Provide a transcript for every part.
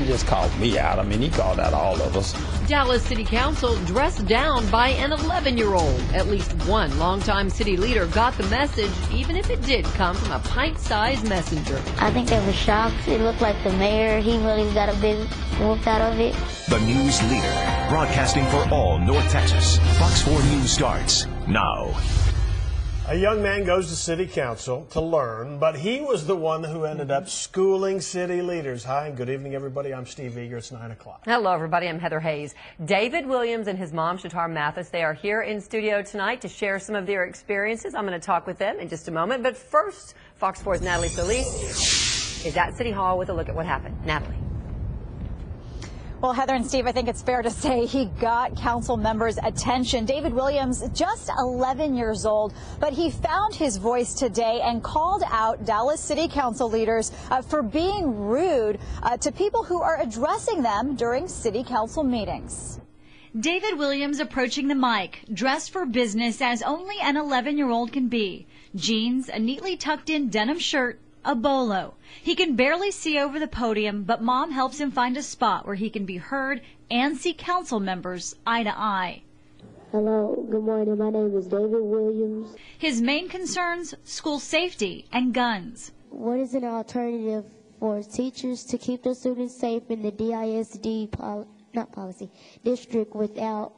didn't just call me out. I mean, he called out all of us. Dallas City Council dressed down by an 11-year-old. At least one longtime city leader got the message, even if it did come from a pint-sized messenger. I think they were shocked. It looked like the mayor, he really got a big whoop out of it. The news leader, broadcasting for all North Texas. Fox 4 News starts now. A young man goes to city council to learn, but he was the one who ended up schooling city leaders. Hi, and good evening, everybody. I'm Steve Eager. It's 9 o'clock. Hello, everybody. I'm Heather Hayes. David Williams and his mom, Shatar Mathis, they are here in studio tonight to share some of their experiences. I'm going to talk with them in just a moment. But first, Fox 4's Natalie Solis is at City Hall with a look at what happened. Natalie. Well, Heather and Steve, I think it's fair to say he got council members' attention. David Williams, just 11 years old, but he found his voice today and called out Dallas City Council leaders for being rude to people who are addressing them during city council meetings. David Williams approaching the mic, dressed for business as only an 11-year-old can be. Jeans, a neatly tucked-in denim shirt, a bolo. He can barely see over the podium, but Mom helps him find a spot where he can be heard and see council members eye to eye. Hello, good morning. My name is David Williams. His main concerns, school safety and guns. What is an alternative for teachers to keep the students safe in the DISD district without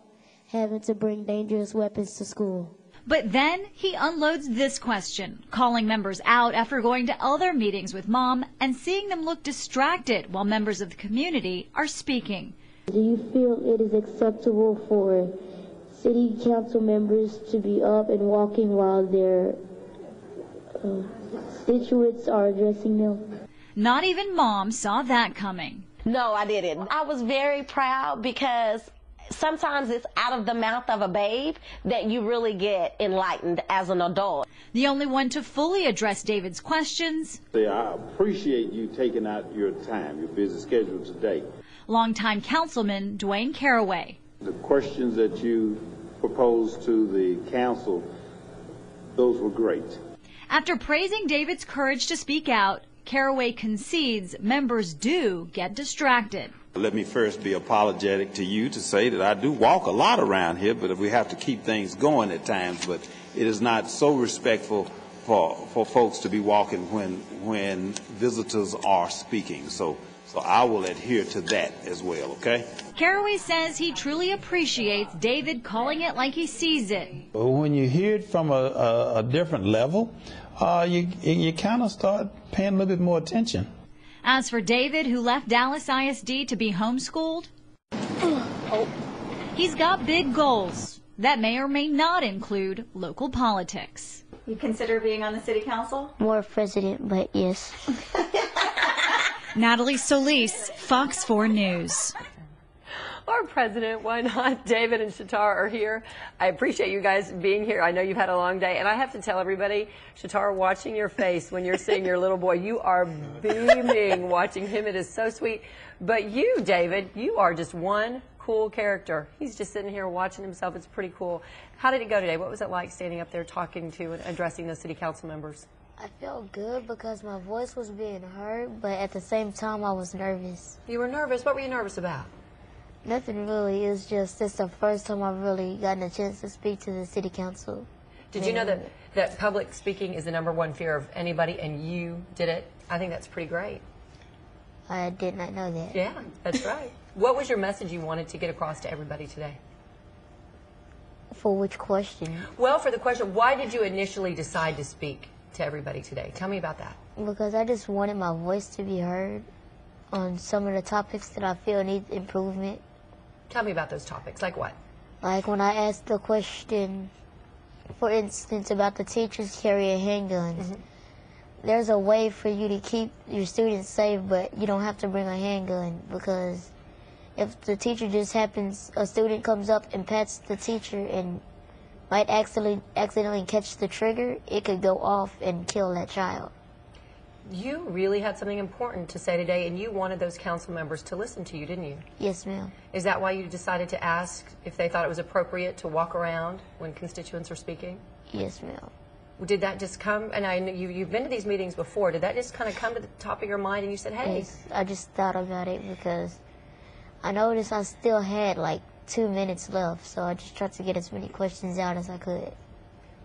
having to bring dangerous weapons to school? But then he unloads this question, calling members out after going to other meetings with Mom and seeing them look distracted while members of the community are speaking. Do you feel it is acceptable for city council members to be up and walking while their constituents are addressing them? Not even Mom saw that coming. No, I didn't. I was very proud because sometimes it's out of the mouth of a babe that you really get enlightened as an adult. The only one to fully address David's questions. I appreciate you taking out your time, your busy schedule today. Longtime Councilman Dwayne Caraway. The questions that you proposed to the council, those were great. After praising David's courage to speak out, Caraway concedes members do get distracted. Let me first be apologetic to you to say that I do walk a lot around here, but we have to keep things going at times. But it is not so respectful for folks to be walking when visitors are speaking. So I will adhere to that as well, okay? Caraway says he truly appreciates David calling it like he sees it. When you hear it from a different level, you kind of start paying a little bit more attention. As for David, who left Dallas ISD to be homeschooled, he's got big goals that may or may not include local politics. You consider being on the city council? More president, but yes. Natalie Solis, Fox 4 News. Our president, why not? David and Shatar are here. I appreciate you guys being here. I know you've had a long day, and I have to tell everybody, Shatar, watching your face when you're seeing your little boy, you are beaming watching him. It is so sweet. But you, David, you are just one cool character. He's just sitting here watching himself. It's pretty cool. How did it go today? What was it like standing up there talking to and addressing the city council members? I felt good because my voice was being heard, but at the same time I was nervous. You were nervous? What were you nervous about? Nothing really. It's the first time I've really gotten a chance to speak to the city council. Did you know that public speaking is the #1 fear of anybody, and you did it? I think that's pretty great. I did not know that. Yeah, that's right. What was your message you wanted to get across to everybody today? For which question? Well, for the question, why did you initially decide to speak to everybody today? Tell me about that. Because I just wanted my voice to be heard on some of the topics that I feel need improvement. Tell me about those topics. Like what? Like when I asked the question, for instance, about the teachers carrying handguns. Mm-hmm. There's a way for you to keep your students safe, but you don't have to bring a handgun, because if the teacher a student comes up and pats the teacher and might accidentally catch the trigger, it could go off and kill that child. You really had something important to say today, and you wanted those council members to listen to you, didn't you? Yes, ma'am. Is that why you decided to ask if they thought it was appropriate to walk around when constituents are speaking? Yes, ma'am. did that just come, and I know you've been to these meetings before, did that just kind of come to the top of your mind and you said, hey? Yes, I just thought about it because I noticed I still had like 2 minutes left, so I just tried to get as many questions out as I could.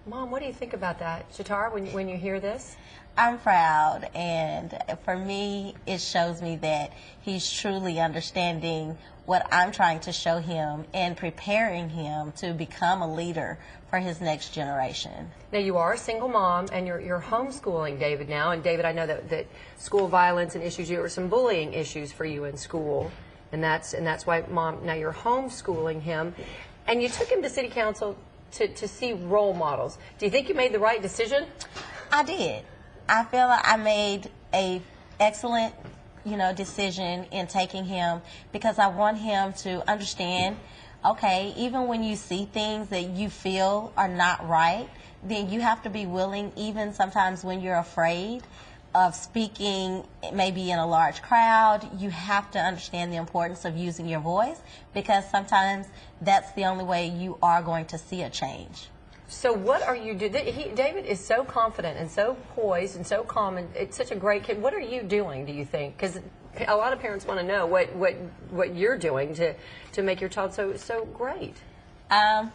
Mom, what do you think about that? Shatar, when you hear this? I'm proud, and for me, it shows me that he's truly understanding what I'm trying to show him and preparing him to become a leader for his next generation. Now, you are a single mom, and you're homeschooling David now. And David, I know that school violence and issues, there were some bullying issues for you in school, and that's why, Mom, now you're homeschooling him, and you took him to City Council to see role models. Do you think you made the right decision? I did. I feel like I made a excellent, decision in taking him because I want him to understand, okay, even when you see things that you feel are not right, then you have to be willing, even sometimes when you're afraid of speaking maybe in a large crowd, you have to understand the importance of using your voice because sometimes that's the only way you are going to see a change. So what are you doing? David is so confident and so poised and so calm, and it's such a great kid. What are you doing, do you think? Because a lot of parents want to know what you're doing to make your child so great.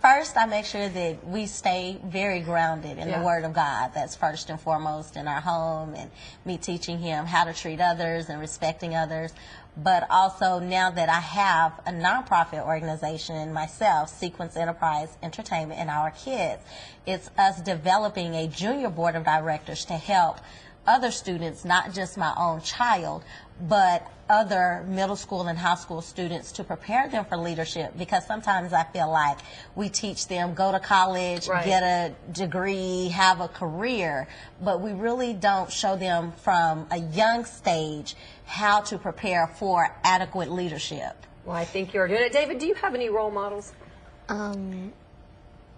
First, I make sure that we stay very grounded in the Word of God. That's first and foremost in our home, and me teaching him how to treat others and respecting others. But also, now that I have a nonprofit organization myself, Sequence Enterprise Entertainment, and our kids, it's us developing a junior board of directors to help other students, not just my own child, but other middle school and high school students to prepare them for leadership, because sometimes I feel like we teach them, go to college, get a degree, have a career, but we really don't show them from a young stage how to prepare for adequate leadership. Well, I think you're doing it. David, do you have any role models?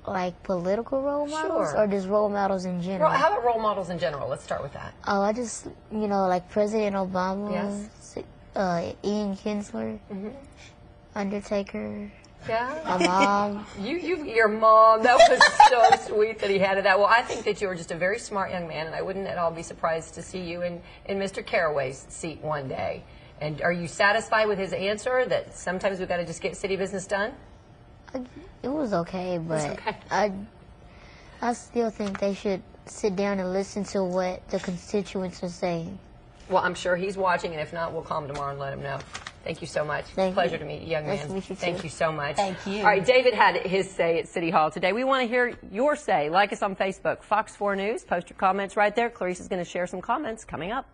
Like political role models or just role models in general? How about role models in general? Let's start with that. Oh, I just, like President Obama, Ian Kinsler, Undertaker. Yeah? My mom. Your mom, that was so sweet that he had that. Well, I think that you were just a very smart young man, and I wouldn't at all be surprised to see you in Mr. Caraway's seat one day. And are you satisfied with his answer that sometimes we've got to just get city business done? It was okay, but I still think they should sit down and listen to what the constituents are saying. Well, I'm sure he's watching, and if not, we'll call him tomorrow and let him know. Thank you so much. Pleasure to meet you, young man. Nice to meet you, too. Thank you so much. Thank you. All right, David had his say at City Hall today. We want to hear your say. Like us on Facebook, Fox 4 News. Post your comments right there. Clarice is going to share some comments coming up.